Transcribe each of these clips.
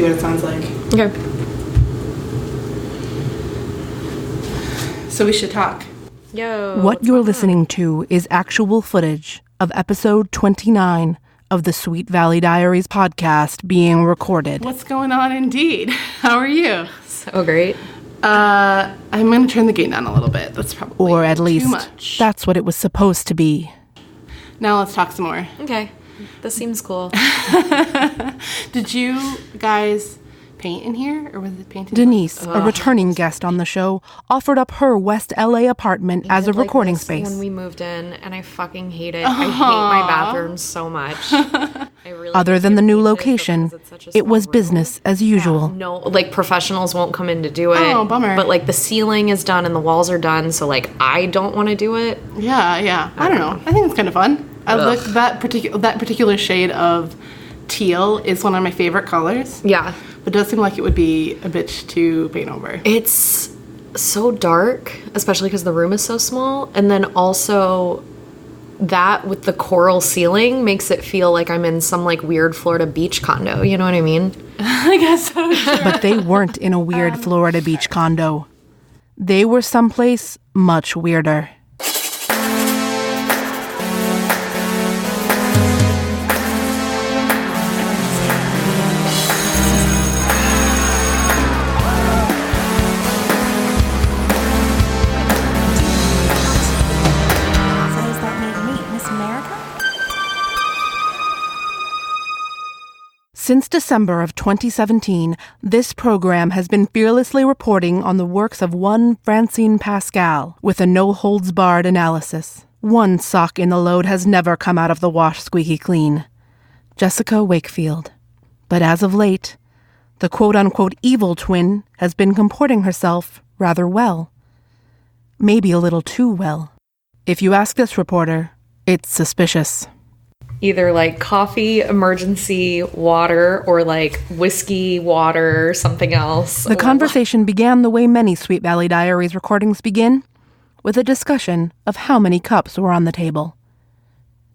see what it sounds like. Okay. So we should talk. What you're listening to is actual footage of episode 29 of the Sweet Valley Diaries podcast being recorded. What's going on indeed? How are you? So great. I'm going to turn the gain down a little bit. That's probably Or at least, too much. that's what it was supposed to be. Now let's talk some more. Okay. This seems cool. Did you guys paint in here, or was it painted? Denise, a returning guest on the show, offered up her West LA apartment as a recording space. When we moved in, and I fucking hate it. I hate my bathroom so much. I really Other than the new location, it was business as usual. No, like professionals won't come in to do it. Oh, bummer. But like the ceiling is done and the walls are done, so like I don't want to do it. Yeah. I don't know. I think it's kind of fun. I like that particular shade of teal is one of my favorite colors. Yeah. But it does seem like it would be a bitch to paint over. It's so dark, especially because the room is so small. And then also that with the coral ceiling makes it feel like I'm in some like weird Florida beach condo. You know what I mean? I guess so. Sure. But they weren't in a weird Florida beach condo. They were someplace much weirder. Since December of 2017, this program has been fearlessly reporting on the works of one Francine Pascal with a no-holds-barred analysis. One sock in the load has never come out of the wash squeaky clean. Jessica Wakefield. But as of late, the quote-unquote evil twin has been comporting herself rather well. Maybe a little too well. If you ask this reporter, it's suspicious. Either like coffee, emergency, water, or like whiskey, water, something else. The conversation began the way many Sweet Valley Diaries recordings begin, with a discussion of how many cups were on the table.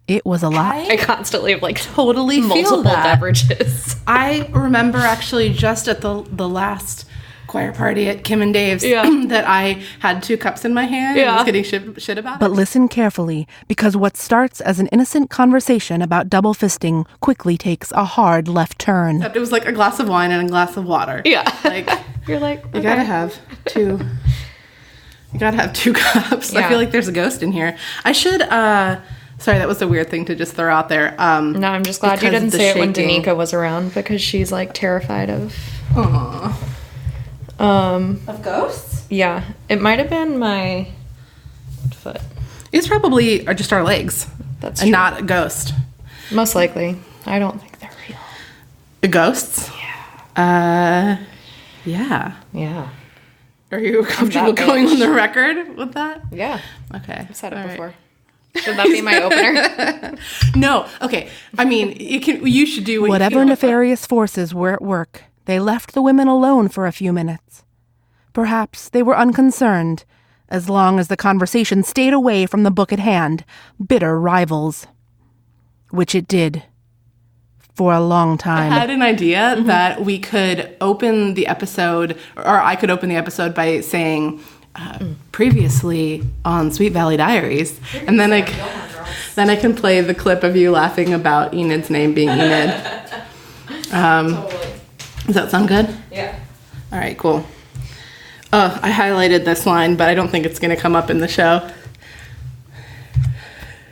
It was a lot. I constantly have like totally multiple feel that. beverages. I remember actually just at the last choir party at Kim and Dave's that I had 2 cups in my hand and was getting shit about But it. listen carefully, because what starts as an innocent conversation about double fisting quickly takes a hard left turn. Except it was like a glass of wine and a glass of water. Yeah. Like, You're like, you gotta have 2. You gotta have 2 cups. Yeah. I feel like there's a ghost in here. I should, sorry, that was a weird thing to just throw out there. No, I'm just glad you because didn't the say it when shaking. Danica was around because she's like terrified of. Aww. Of ghosts? Yeah, it might have been my foot. These probably are just our legs. That's and true. not a ghost. Most likely. I don't think they're real. Ghosts? Yeah. Yeah. Yeah. Are you comfortable that going bitch. on the record with that? Yeah. Okay. I've said it All right. before. Should that be my opener? No. Okay. I mean, you should do what Whatever you feel. nefarious forces were at work, they left the women alone for a few minutes. Perhaps they were unconcerned, as long as the conversation stayed away from the book at hand, bitter rivals. Which it did. For a long time. I had an idea that we could open the episode, or I could open the episode by saying, previously on Sweet Valley Diaries, and then I can play the clip of you laughing about Enid's name being Enid. Totally. Does that sound good? Yeah. All right, cool. I highlighted this line, but I don't think it's going to come up in the show.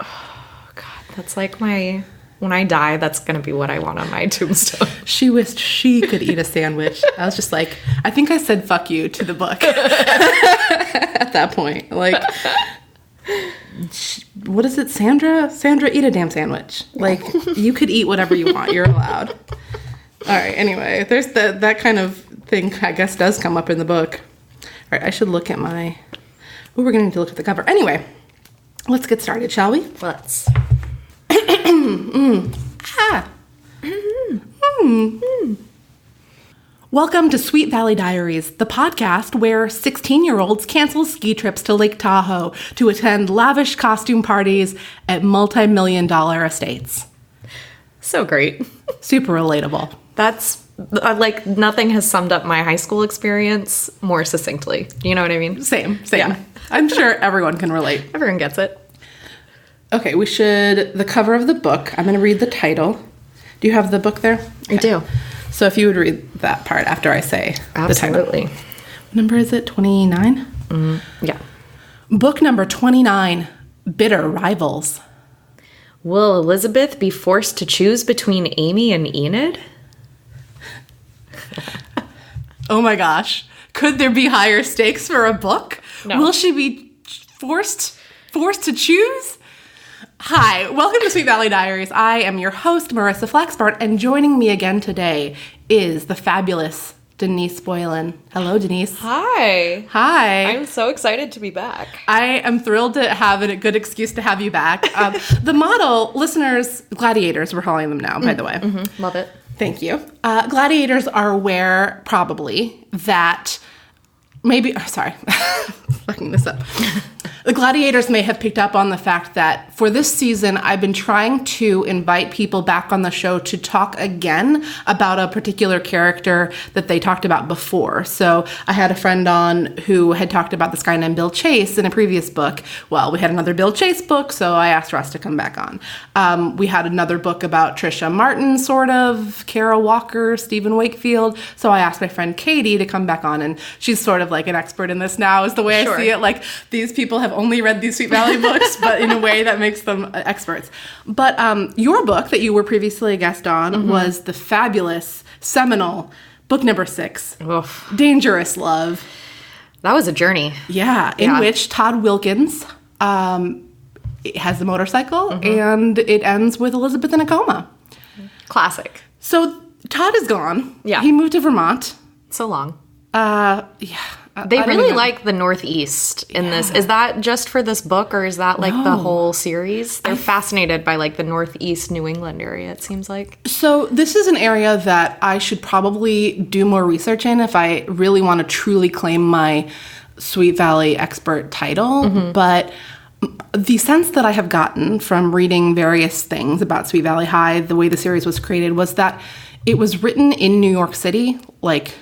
Oh, God. That's like my... When I die, that's going to be what I want on my tombstone. She wished she could eat a sandwich. I was just like, I think I said fuck you to the book at that point. Like, what is it, Sandra? Sandra, eat a damn sandwich. Like, you could eat whatever you want. You're allowed. All right, anyway, there's that kind of thing, I guess, does come up in the book. All right, I should look at my... Oh, we're going to need to look at the cover. Anyway, let's get started, shall we? Let's. Welcome to Sweet Valley Diaries, the podcast where 16-year-olds cancel ski trips to Lake Tahoe to attend lavish costume parties at multi-million-dollar estates. So great. Super relatable. That's like nothing has summed up my high school experience more succinctly. You know what I mean? Same. Yeah. I'm sure everyone can relate. Everyone gets it. Okay, the cover of the book, I'm going to read the title. Do you have the book there? I do. So if you would read that part after I say the title. Absolutely. What number is it? 29? Yeah. Book number 29, Bitter Rivals. Will Elizabeth be forced to choose between Amy and Enid? Oh my gosh. Could there be higher stakes for a book? No. Will she be forced to choose? Hi, welcome to Sweet Valley Diaries. I am your host, Marissa Flaxbart, and joining me again today is the fabulous Denise Boylan. Hello, Denise. Hi. Hi. I'm so excited to be back. I am thrilled to have a good excuse to have you back. The model, listeners, gladiators, we're calling them now, by the way. Mm-hmm. Love it. Thank you. Gladiators are aware, probably, that fucking this up. The gladiators may have picked up on the fact that for this season, I've been trying to invite people back on the show to talk again about a particular character that they talked about before. So I had a friend on who had talked about this guy named Bill Chase in a previous book. Well, we had another Bill Chase book, so I asked Russ to come back on. We had another book about Trisha Martin, sort of, Kara Walker, Stephen Wakefield. So I asked my friend Katie to come back on, and she's sort of like an expert in this now, is the way I see it. Like, these people have only read these Sweet Valley books, but in a way that makes them experts. But your book that you were previously a guest on was the fabulous, seminal book number 6, Oof. Dangerous Love. That was a journey. Yeah, in which Todd Wilkins has a motorcycle, and it ends with Elizabeth in a coma. Classic. So Todd is gone. Yeah. He moved to Vermont. So long. Yeah. They really like the Northeast in this. Is that just for this book, or is that like the whole series? They're fascinated by like the Northeast New England area, it seems like. So this is an area that I should probably do more research in if I really want to truly claim my Sweet Valley expert title. But the sense that I have gotten from reading various things about Sweet Valley High, the way the series was created, was that it was written in New York City, like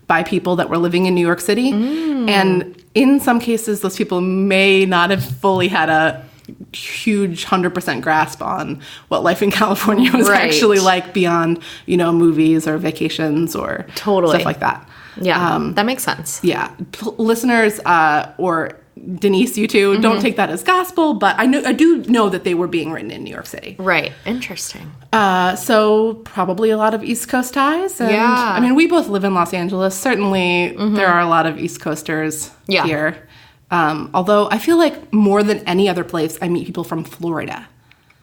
by people that were living in New York City. And in some cases, those people may not have fully had a huge 100% grasp on what life in California was actually like beyond, movies or vacations or stuff like that. Yeah, that makes sense. Yeah. Listeners, or Denise, you too, don't take that as gospel, but I do know that they were being written in New York City. Right. Interesting. So probably a lot of East Coast ties. And, Yeah. I mean, we both live in Los Angeles. Certainly there are a lot of East Coasters here. Although I feel like more than any other place, I meet people from Florida.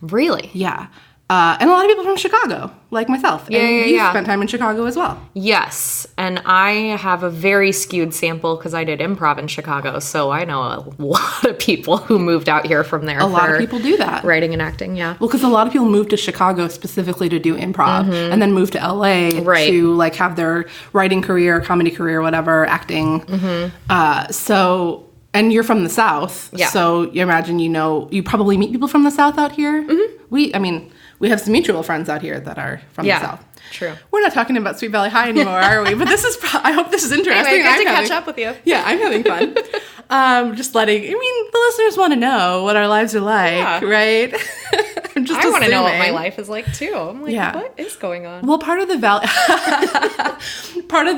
Really? Yeah. And a lot of people from Chicago, like myself. And you spent time in Chicago as well. Yes. And I have a very skewed sample because I did improv in Chicago. So I know a lot of people who moved out here from there. A lot of people do that. Writing and acting, yeah. Well, because a lot of people moved to Chicago specifically to do improv and then moved to LA to like have their writing career, comedy career, whatever, acting. And you're from the South. Yeah. So you imagine, you probably meet people from the South out here. We have some mutual friends out here that are from the South. True. We're not talking about Sweet Valley High anymore, are we? But this is, I hope this is interesting. Anyway, good to catch up with you. Yeah, I'm having fun. The listeners want to know what our lives are like, right? I want to know what my life is like too. I'm like, what is going on? Well, part of the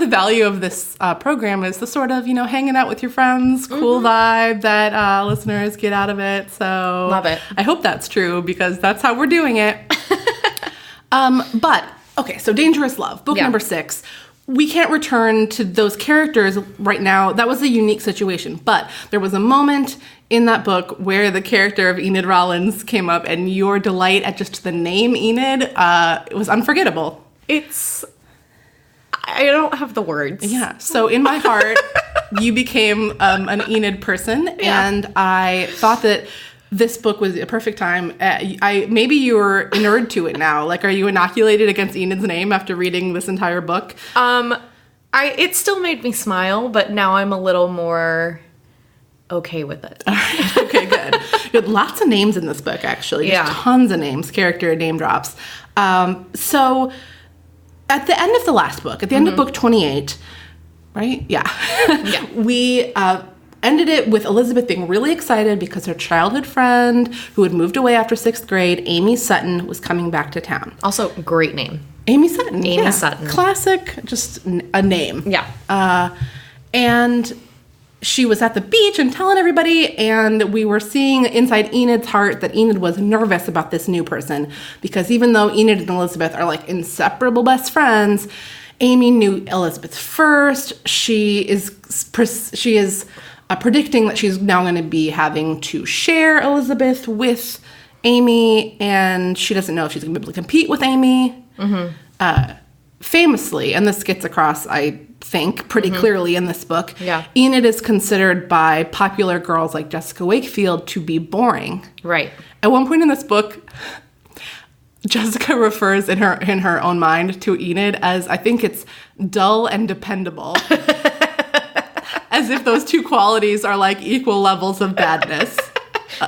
value of this program is the sort of, hanging out with your friends, cool vibe that listeners get out of it. So love it. I hope that's true because that's how we're doing it. Okay, so Dangerous Love, book number 6. We can't return to those characters right now. That was a unique situation. But there was a moment in that book where the character of Enid Rollins came up, and your delight at just the name Enid it was unforgettable. I don't have the words. Yeah. So in my heart, you became an Enid person, and I thought that this book was a perfect time. Maybe you're inured to it now. Like, are you inoculated against Enid's name after reading this entire book? It still made me smile, but now I'm a little more okay with it. All right. Okay, good. You had lots of names in this book, actually. Just tons of names, character name drops. So at the end of the last book, at the end of book 28, right? Yeah. We ended it with Elizabeth being really excited because her childhood friend who had moved away after 6th grade, Amy Sutton, was coming back to town. Also, great name. Amy Sutton. Amy Sutton. Classic, just a name. Yeah. And she was at the beach and telling everybody, and we were seeing inside Enid's heart that Enid was nervous about this new person because even though Enid and Elizabeth are like inseparable best friends, Amy knew Elizabeth first. She is predicting that she's now going to be having to share Elizabeth with Amy, and she doesn't know if she's going to be able to compete with Amy. Famously, and this gets across, I think, pretty clearly in this book, Enid is considered by popular girls like Jessica Wakefield to be boring. Right. At one point in this book, Jessica refers in her own mind to Enid as, I think it's dull and dependable. As if those two qualities are like equal levels of badness.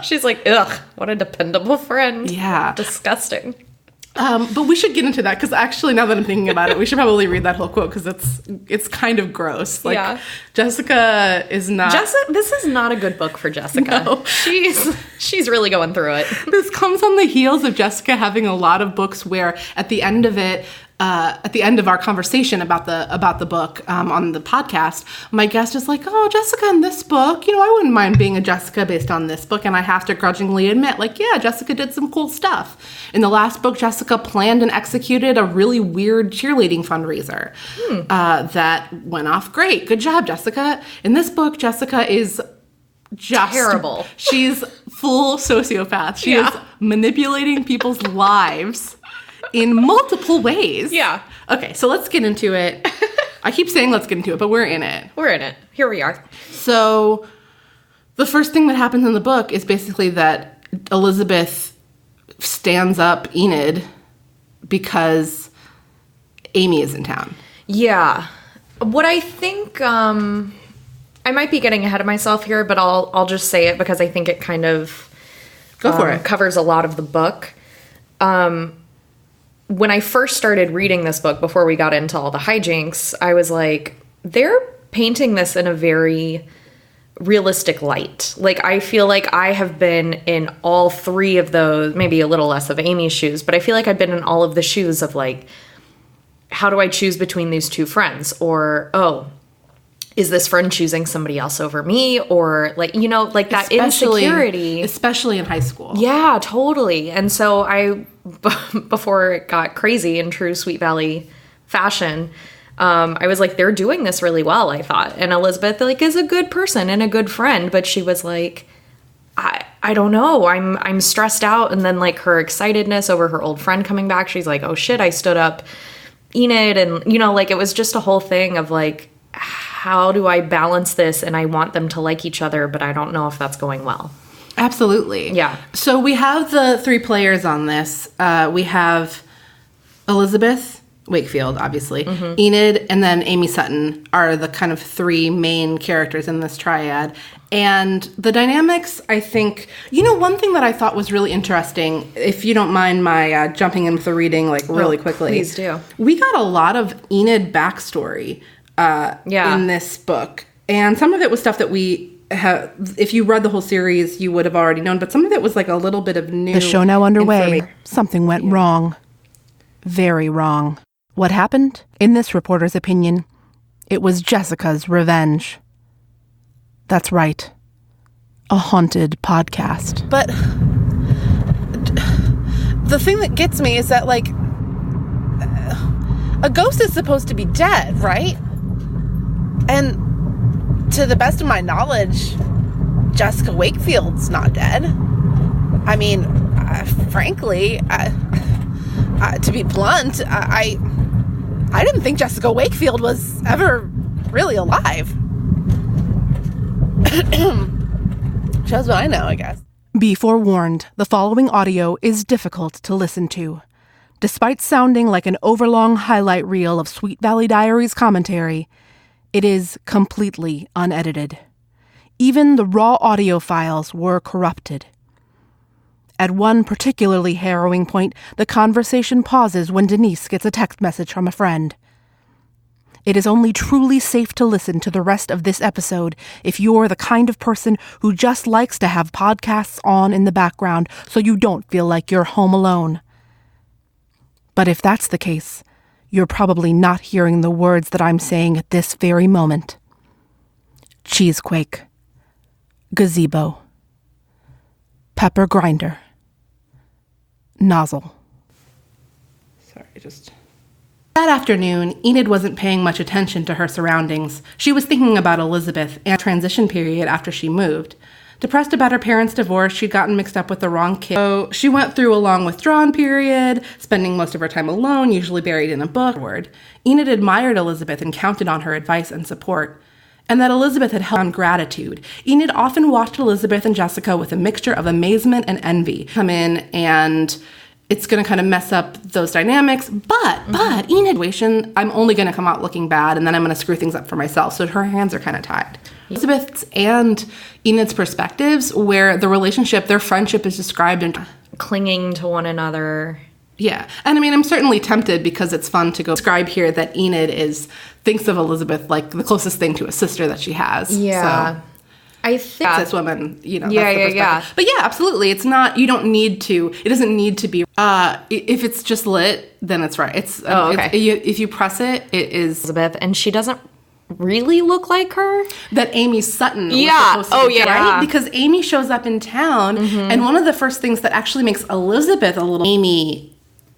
She's like, ugh, what a dependable friend. Yeah. Disgusting. But we should get into that because actually, now that I'm thinking about it, we should probably read that whole quote because it's kind of gross. Like, Jessica is not. This is not a good book for Jessica. No. She's really going through it. This comes on the heels of Jessica having a lot of books where at the end of it. At the end of our conversation about the book on the podcast, my guest is like, "Oh, Jessica, in this book, I wouldn't mind being a Jessica based on this book." And I have to grudgingly admit, like, yeah, Jessica did some cool stuff. In the last book, Jessica planned and executed a really weird cheerleading fundraiser that went off great. Good job, Jessica. In this book, Jessica is just terrible. She's full sociopath. She is manipulating people's lives in multiple ways. Yeah. Okay, so let's get into it. I keep saying let's get into it, but we're in it. We're in it. Here we are. So the first thing that happens in the book is basically that Elizabeth stands up Enid because Amy is in town. Yeah. What I think, I might be getting ahead of myself here, but I'll just say it because I think it kind of Go for it. Covers a lot of the book. When I first started reading this book, before we got into all the hijinks, I was like, they're painting this in a very realistic light. Like, I feel like I have been in all three of those, maybe a little less of Amy's shoes, but I feel like I've been in all of the shoes of, like, how do I choose between these two friends? Or, oh, is this friend choosing somebody else over me? Or, like, like that insecurity. Especially in high school. Yeah, totally. And so before it got crazy in true Sweet Valley fashion, I was like, they're doing this really well, I thought. And Elizabeth, like, is a good person and a good friend, but she was like, I don't know. I'm stressed out. And then, like, her excitedness over her old friend coming back, she's like, oh shit, I stood up Enid. And, like, it was just a whole thing of, like, how do I balance this? And I want them to like each other, but I don't know if that's going well. Absolutely. Yeah. So we have the three players on this. We have Elizabeth Wakefield, obviously, Enid, and then Amy Sutton are the kind of three main characters in this triad. And the dynamics, I think, one thing that I thought was really interesting, if you don't mind my jumping into the reading, like, really quickly. Please do. We got a lot of Enid backstory in this book. And some of it was stuff that we have, if you read the whole series, you would have already known. But some of it was like a little bit of new. The show now underway. Something went wrong. Very wrong. What happened? In this reporter's opinion, it was Jessica's revenge. That's right. A haunted podcast. But the thing that gets me is that, like, a ghost is supposed to be dead, right? And to the best of my knowledge, Jessica Wakefield's not dead. I mean, frankly, to be blunt, I didn't think Jessica Wakefield was ever really alive. Shows what I know, I guess. Be forewarned, the following audio is difficult to listen to. Despite sounding like an overlong highlight reel of Sweet Valley Diaries commentary, it is completely unedited. Even the raw audio files were corrupted. At one particularly harrowing point, the conversation pauses when Denise gets a text message from a friend. It is only truly safe to listen to the rest of this episode if you're the kind of person who just likes to have podcasts on in the background so you don't feel like you're home alone. But if that's the case, you're probably not hearing the words that I'm saying at this very moment. Cheesequake. Gazebo. Pepper grinder. Nozzle. That afternoon, Enid wasn't paying much attention to her surroundings. She was thinking about Elizabeth and transition period after she moved. Depressed about her parents' divorce, she'd gotten mixed up with the wrong kid. So she went through a long withdrawn period, spending most of her time alone, usually buried in a book. Enid admired Elizabeth and counted on her advice and support. And that Elizabeth had held on gratitude. Enid often watched Elizabeth and Jessica with a mixture of amazement and envy. Come in and it's going to kind of mess up those dynamics. But Enid, I'm only going to come out looking bad and then I'm going to screw things up for myself. So her hands are kind of tied. Elizabeth's and Enid's perspectives, where the relationship, their friendship is described in clinging to one another. Yeah. And I mean, I'm certainly tempted because it's fun to go describe here that Enid thinks of Elizabeth like the closest thing to a sister that she has. Yeah. So. I think Cis women, Yeah, that's the perspective. yeah. But yeah, absolutely. It's not, you don't need to, it doesn't need to be, if it's just lit, then it's right. Okay. If you press it, it is. Elizabeth, and she doesn't really look like her. That Amy Sutton was Yeah. supposed to be, Yeah. right? Because Amy shows up in town, and one of the first things that actually makes Elizabeth a little Amy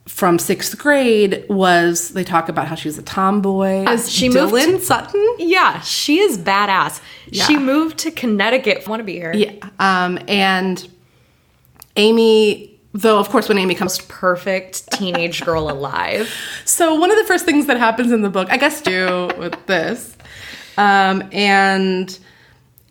from 6th grade was they talk about how she was a tomboy. She Dylan moved Sutton? Yeah, she is badass. Yeah. She moved to Connecticut. I want to be here. Yeah. And Amy, though, of course, when Amy comes. Most perfect teenage girl alive. So one of the first things that happens in the book, I guess, do with this, and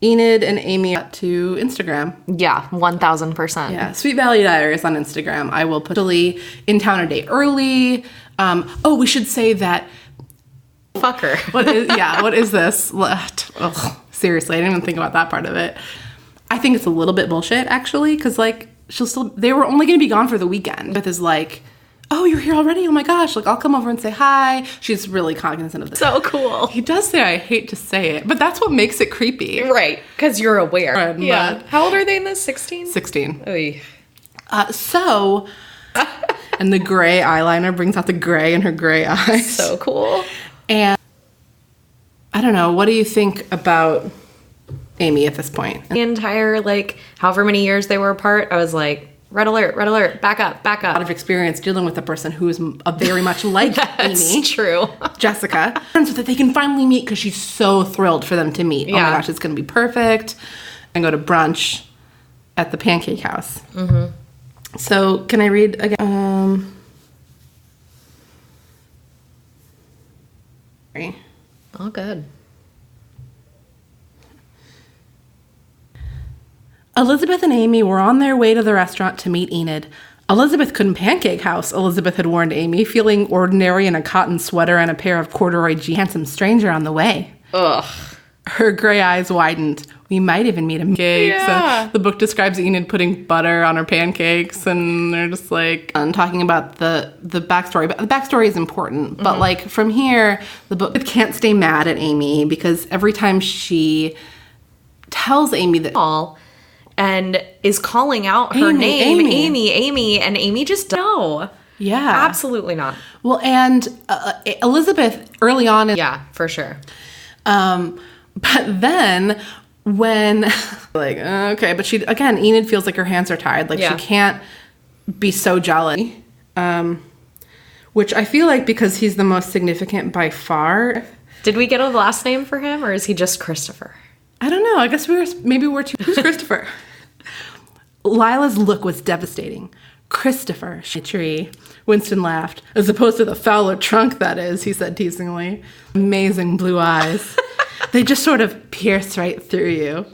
Enid and Amy got to Instagram. Yeah, 1000%. Yeah, Sweet Valley Diaries on Instagram. I will put in town a day early. We should say that. Fuck her. What is this? Ugh, seriously, I didn't even think about that part of it. I think it's a little bit bullshit, actually, because they were only going to be gone for the weekend. Beth is like, oh, you're here already? Oh my gosh, I'll come over and say hi. She's really cognizant of this. So cool. He does say, I hate to say it, but that's what makes it creepy. Right, because you're aware. Yeah. How old are they in this? 16? 16. Oy. And the gray eyeliner brings out the gray in her gray eyes. So cool. And I don't know, what do you think about Amy at this point? The entire, however many years they were apart, I was like, red alert, back up. A lot of experience dealing with a person who is very much like Amy. That's true. Jessica. So that they can finally meet because she's so thrilled for them to meet. Yeah. Oh my gosh, it's going to be perfect. And go to brunch at the Pancake House. Mm-hmm. So can I read again? All good. Elizabeth and Amy were on their way to the restaurant to meet Enid. Elizabeth couldn't Pancake House, Elizabeth had warned Amy, feeling ordinary in a cotton sweater and a pair of corduroy jeans. Handsome stranger on the way. Ugh. Her gray eyes widened. We might even meet him. Cakes. Yeah. The book describes Enid putting butter on her pancakes, and they're just talking about the backstory. But the backstory is important. Mm-hmm. But from here, the book can't stay mad at Amy because every time she tells Amy that and is calling out her name, Amy, and Amy just no. Yeah. Absolutely not. Well, and Elizabeth early on. Yeah, for sure. But then when, okay, but Enid feels like her hands are tied. She can't be so jealous. Which I feel like because he's the most significant by far. Did we get a last name for him, or is he just Christopher? I don't know. I guess we're too. Who's Christopher? Lila's look was devastating. Christopher, tree. Winston laughed. As opposed to the Fowler trunk, that is, he said teasingly. Amazing blue eyes. They just sort of pierce right through you.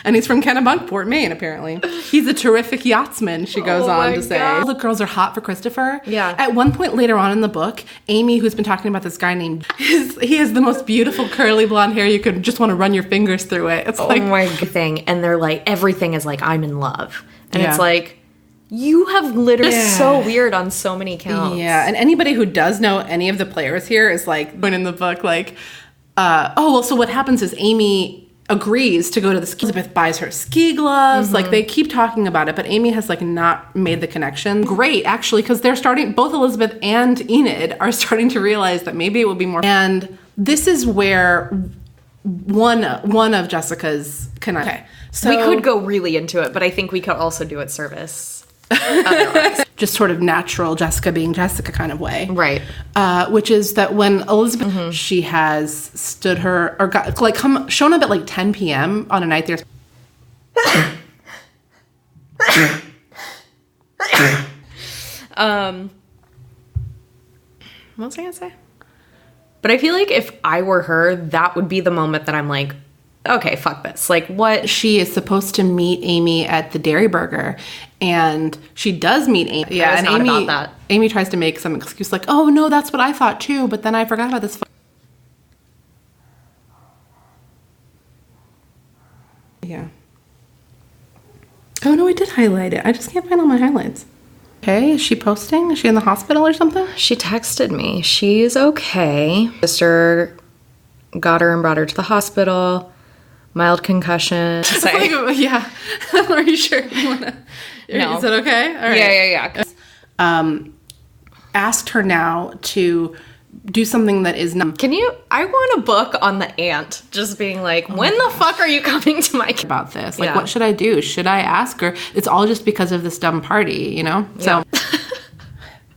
And he's from Kennebunkport, Maine, apparently. He's a terrific yachtsman, she goes on to say. All the girls are hot for Christopher. Yeah. At one point later on in the book, Amy, who's been talking about this guy named... he has the most beautiful curly blonde hair. You could just want to run your fingers through it. It's my thing. And they're everything is I'm in love. And Yeah. it's like, you have literally so weird on so many counts. Yeah, and anybody who does know any of the players here is like, when in the book, like, so what happens is Amy agrees to go to the ski. Elizabeth buys her ski gloves. Like, they keep talking about it, but Amy has, like, not made the connection. Great, actually, because they're starting, both Elizabeth and Enid are starting to realize that maybe it would be more. And this is where one of Jessica's Okay, so We could go really into it, but I think we could also do it service. just sort of natural Jessica being Jessica kind of way. Right. Which is that when Elizabeth, she has stood her, or got, like, shown up at like 10 p.m. on a night there's. What was I gonna say? But I feel like if I were her, that would be the moment that I'm like, okay, fuck this. Like, what? She is supposed to meet Amy at the Dairy Burger, and she does meet Amy. Yeah, was and not Amy, about that. Amy tries to make some excuse like, "Oh no, that's what I thought too," but then I forgot about this. Yeah. Oh no, I did highlight it. I just can't find all my highlights. Okay, is she posting? Is she in the hospital or something? She texted me. She's okay. Sister got her and brought her to the hospital. Mild concussion. Yeah. Are you sure you want to? No. Is that okay? All right. Yeah. Asked her now to do something that is not I want a book on the aunt just being like, when the fuck are you coming to my about this. Like, Yeah. what should I do? Should I ask her? It's all just because of this dumb party, you know? So,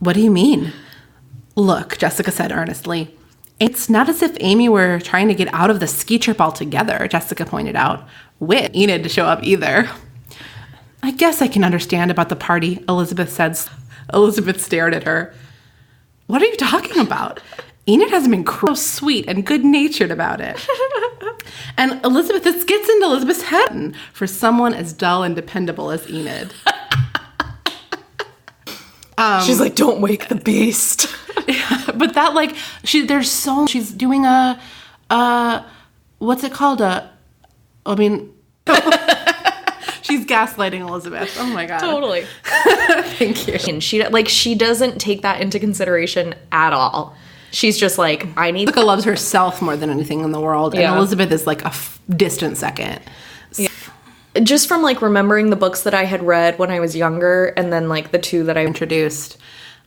what do you mean? Look, Jessica said earnestly. It's not as if Amy were trying to get out of the ski trip altogether, Jessica pointed out. Enid to show up either. I guess I can understand about the party, Elizabeth said. Elizabeth stared at her. What are you talking about? Enid has been so sweet and good-natured about it. And Elizabeth, this gets into Elizabeth's head for someone as dull and dependable as Enid. She's like, don't wake the beast. But that, like, she's doing what's it called? She's gaslighting Elizabeth. Oh my God. Totally. Thank you. And she doesn't take that into consideration at all. She's just like, Jessica loves herself more than anything in the world, and Yeah. Elizabeth is like a distant second. just from like remembering the books that I had read when I was younger and then like the two that I Introduced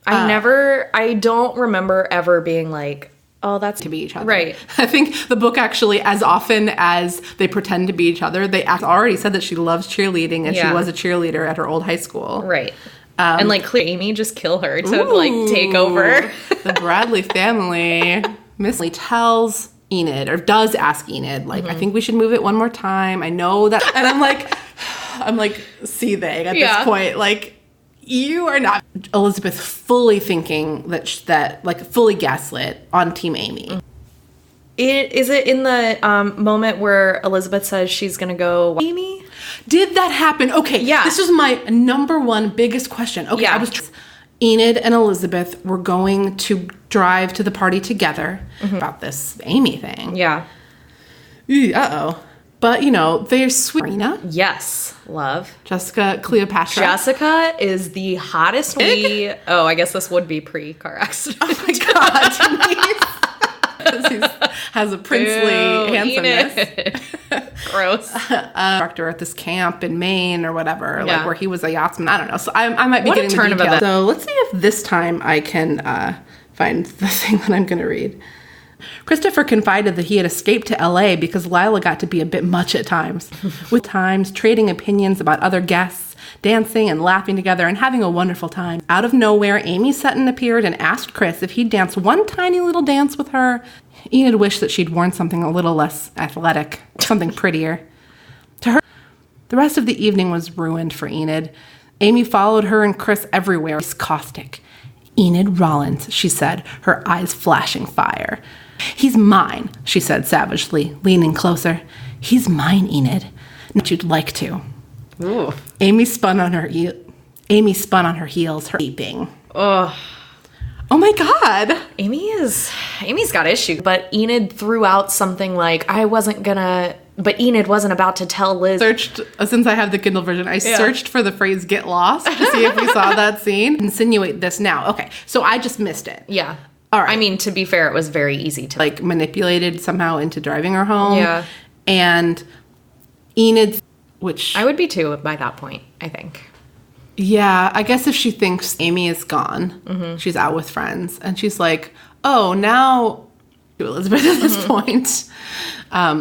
I don't remember ever being like, oh, that's to be each other. Right. I think the book actually, as often as they pretend to be each other, they already said that she loves cheerleading and she Yeah. was a cheerleader at her old high school. Right. And like clear Amy just kill her to like take over. The Bradley family. Miss Lee tells Enid, or does ask Enid, like, I think we should move it one more time. I know that. And I'm like seething at this point. Like, you are not. Elizabeth fully thinking that like fully gaslit on Team Amy. Is it in the moment where Elizabeth says she's gonna go Amy? Did that happen? Okay, Yeah. This is my number one biggest question. Okay, Yeah. Enid and Elizabeth were going to drive to the party together about this Amy thing. Yeah. Uh-oh. But, you know, they're sweet. Marina, Yes, love. Jessica, Cleopatra. Jessica is the hottest I guess this would be pre-car accident. Oh my God, Denise. He has a princely handsomeness. Gross. Director at this camp in Maine or whatever, like Yeah. where he was a yachtsman. I don't know. So I might be What a getting turn the of details. events. So let's see if this time I can find the thing that I'm going to read. Christopher confided that he had escaped to LA because Lila got to be a bit much at times. With times trading opinions about other guests, dancing and laughing together and having a wonderful time. Out of nowhere, Amy Sutton appeared and asked Chris if he'd dance one tiny little dance with her. Enid wished that she'd worn something a little less athletic, something prettier. To her, the rest of the evening was ruined for Enid. Amy followed her and Chris everywhere. He's caustic. Enid Rollins, she said, her eyes flashing fire. He's mine, she said savagely, leaning closer. He's mine, Enid. Not you'd like to. Ooh. Amy spun on her heels, her weeping. Ugh. Oh my God. Amy's got issues. But Enid threw out something like, I wasn't gonna But Enid wasn't about to tell Liz. Since I have the Kindle version, I searched for the phrase "get lost" to see if we saw that scene. Insinuate this now. Okay, so I just missed it. Yeah. All right. I mean, to be fair, it was very easy to like manipulated somehow into driving her home. Yeah. And Enid, which I would be too by that point, I think. Yeah, I guess if she thinks Amy is gone, she's out with friends, and she's like, "Oh, now to Elizabeth at this point."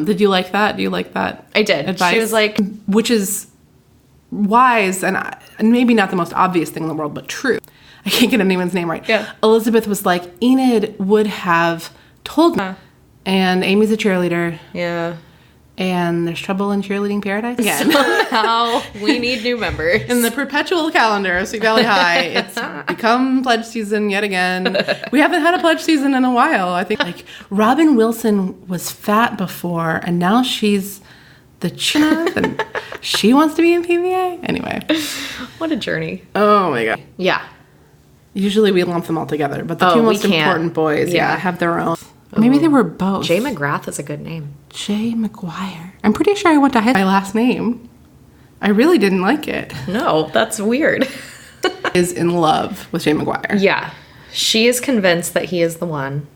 Did you like that? Do you like that? I did. Advice? She was like, which is wise and maybe not the most obvious thing in the world, but true. I can't get anyone's name right. Yeah. Elizabeth was like, Enid would have told me, and Amy's a cheerleader. yeah. And there's trouble in cheerleading paradise again. Somehow we need new members. In the perpetual calendar of Sweet Valley High, it's become pledge season yet again. We haven't had a pledge season in a while. I think like Robin Wilson was fat before, and now she's the champ, and she wants to be in PVA. Anyway, What a journey. oh my god. Yeah. Usually we lump them all together, but the two we most can't. important boys, Yeah. have their own. Maybe they were both. Jay McGrath is a good name. Jay McGuire. I'm pretty sure I went to high school. My last name. I really didn't like it. No, that's weird. Is in love with Jay McGuire. Yeah. She is convinced that he is the one.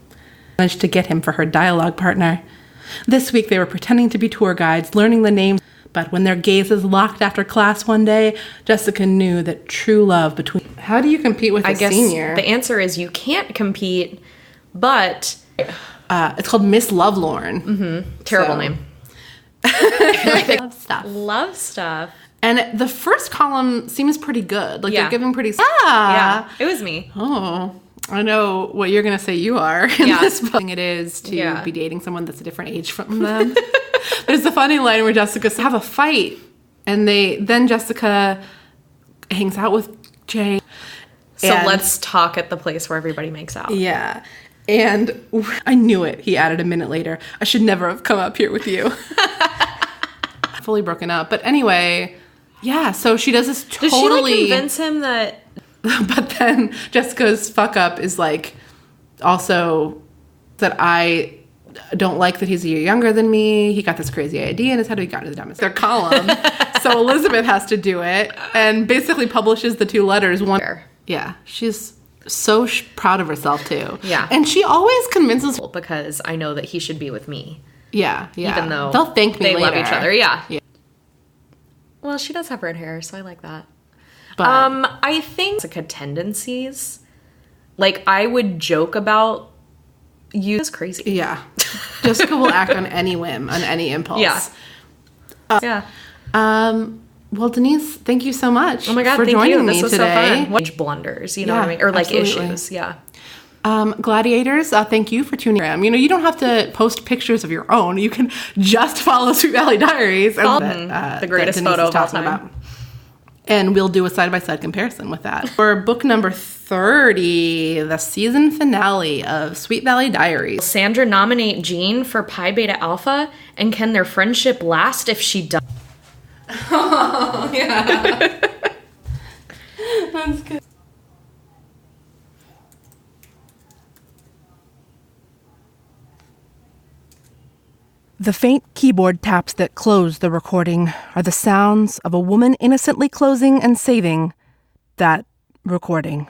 Managed to get him for her dialogue partner. This week they were pretending to be tour guides, learning the names, but when their gazes locked after class one day, Jessica knew that true love between... How do you compete with a senior? The answer is you can't compete, but... it's called Miss Lovelorn. Terrible So- name. Love stuff. Love stuff. And the first column seems pretty good. Like, Yeah. they're giving pretty... Yeah, it was me. Oh, I know what you're going to say you are in Yeah. this book. It is to Yeah. be dating someone that's a different age from them. There's a funny line where Jessica have a fight, and then Jessica hangs out with Jay. So And- let's talk at the place where everybody makes out. Yeah. And I knew it. He added a minute later, I should never have come up here with you. Fully broken up. But anyway, yeah, so she does this Does totally... she convince him that... But then Jessica's fuck up is like also that I don't like that he's a year younger than me. He got this crazy idea in his head. He got into the dumbest. Their column. So Elizabeth has to do it and basically publishes the two letters. One. Yeah. She's so proud of herself too. Yeah. And she always convinces. Because I know that he should be with me. Yeah. Yeah. Even though they'll thank me they later. love each other. Yeah. Yeah. Well, she does have red hair, so I like that. But I think Jessica tendencies. Like, I would joke about you. It's crazy. yeah. Jessica will act on any whim, on any impulse. Yeah. Yeah. Well, Denise, thank you so much Oh my God, for thank joining you. me This was today. so fun. Age blunders, you know Yeah, what I mean? Or like absolutely. issues, yeah. Gladiators, thank you for tuning in. You know, you don't have to post pictures of your own. You can just follow Sweet Valley Diaries. The greatest that Denise photo is of all talking time. And we'll do a side-by-side comparison with that. For book number 30, the season finale of Sweet Valley Diaries. Sandra nominate Jean for Pi Beta Alpha, and can their friendship last if she does? Oh, yeah. That's good. The faint keyboard taps that close the recording are the sounds of a woman innocently closing and saving that recording.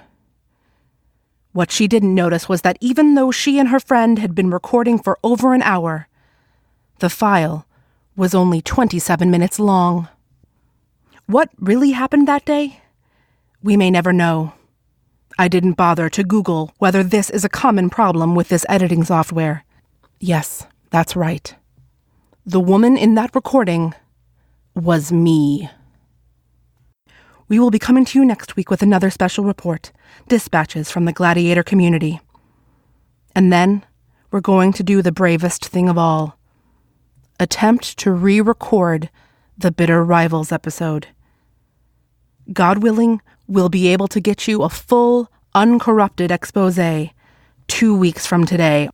What she didn't notice was that even though she and her friend had been recording for over an hour, the file was only 27 minutes long. What really happened that day? We may never know. I didn't bother to Google whether this is a common problem with this editing software. Yes, that's right. The woman in that recording was me. We will be coming to you next week with another special report, dispatches from the Gladiator community. And then we're going to do the bravest thing of all. Attempt to re-record the Bitter Rivals episode. God willing, we'll be able to get you a full, uncorrupted expose 2 weeks from today.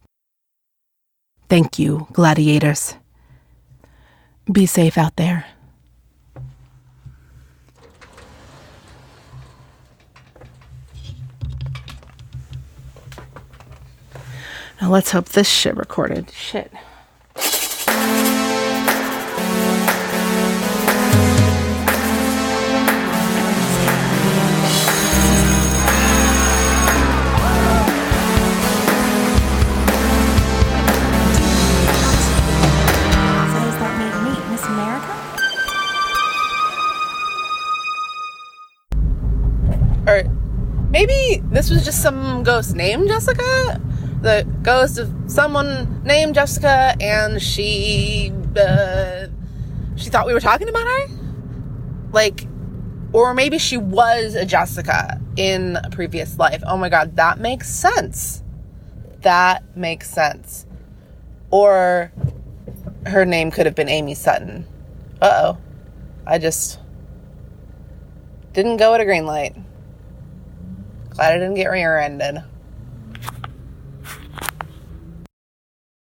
Thank you, Gladiators. Be safe out there. Now let's hope this shit recorded. Shit. this was just some ghost named Jessica? The ghost of someone named Jessica, and she thought we were talking about her? Like, or maybe she was a Jessica in a previous life. Oh my god, that makes sense. That makes sense. Or her name could have been Amy Sutton. Uh-oh. I just didn't go at a green light. Glad I didn't get rear-ended.